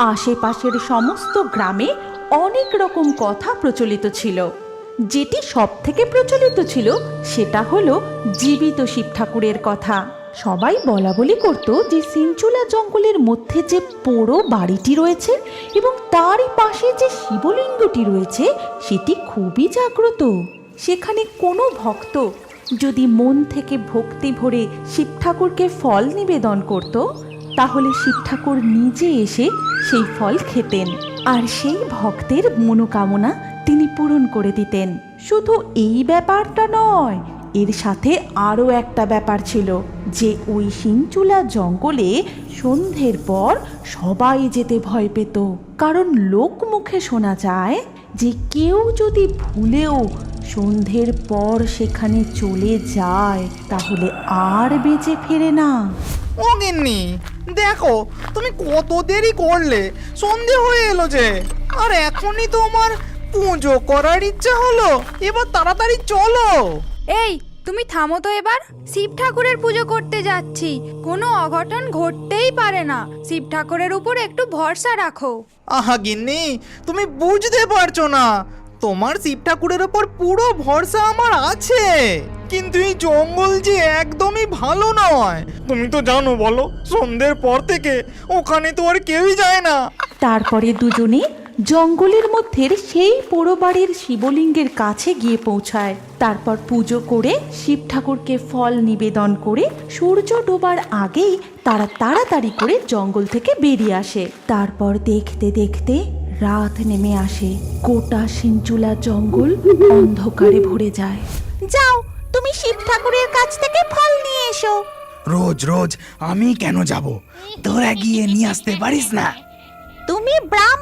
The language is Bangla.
আশেপাশের সমস্ত গ্রামে অনেক রকম কথা প্রচলিত ছিল। যেটি সব থেকে প্রচলিত ছিল সেটা হলো জীবিত শিব ঠাকুরের কথা। সবাই বলা বলি করতো যে সিনচুলা জঙ্গলের মধ্যে যে পোড়ো বাড়িটি রয়েছে এবং তারই পাশে যে শিবলিঙ্গটি রয়েছে সেটি খুবই জাগ্রত। সেখানে কোনো ভক্ত যদি মন থেকে ভক্তি ভরে শিব ঠাকুরকে ফল নিবেদন করত, তাহলে শিব ঠাকুর নিজে এসে সেই ফল খেতেন আর সেই ভক্তের মনোকামনা তিনি পূরণ করে দিতেন। শুধু এই ব্যাপারটা নয়, এর সাথে আরও একটা ব্যাপার ছিল যে ওই সিনচুলা জঙ্গলে সন্ধ্যের পর সবাই যেতে ভয় পেত, কারণ লোক মুখে শোনা যায় যে কেউ যদি ভুলেও সন্ধ্যের পর সেখানে চলে যায় তাহলে আর বেঁচে ফেরে না। ও গিন্নি, দেখো তুমি কত দেরি করলে, সন্ধে হয়ে এলো যে, আর এখনই তো আমার পুজো করার ইচ্ছা হলো। এবার তাড়াতাড়ি চলো। এই তুমি থামো তো এবার। শিব ঠাকুরের পুজো করতে যাচ্ছি, কোনো অঘটন ঘটতেই পারে না। শিব ঠাকুরের উপর একটু ভরসা রাখো। আহা গিন্নি, তুমি বুঝতে পারছো না, তোমার শিব ঠাকুরের ওপর পুরো ভরসা আমার আছে, কিন্তু এই জঙ্গল যে একদমই ভালো নয়। তুমি তো জানো বলো, সন্ধ্যের পর থেকে ওখানে তো আর কেউই যায় না। তারপরে দুজনে জঙ্গলের মধ্যে সেই পোড়ো বাড়ির শিবলিঙ্গের কাছে গিয়ে পৌঁছায়। তারপর পুজো করে শিব ঠাকুরকে ফল নিবেদন করে সূর্য ডোবার আগেই তারা তাড়াতাড়ি করে জঙ্গল থেকে বেরিয়ে আসে। তারপর দেখতে দেখতে রাত নেমে আসে। গোটা সিনচুলা জঙ্গল অন্ধকারে ভরে যায়। যাও, তুমি শিব ঠাকুরের কাছ থেকে ফল নিয়ে এসো। রোজ রোজ আমি কেন যাব? তোরা গিয়ে নিয়ে আসতে পারিস না? তুমি ব্রাহ্মণ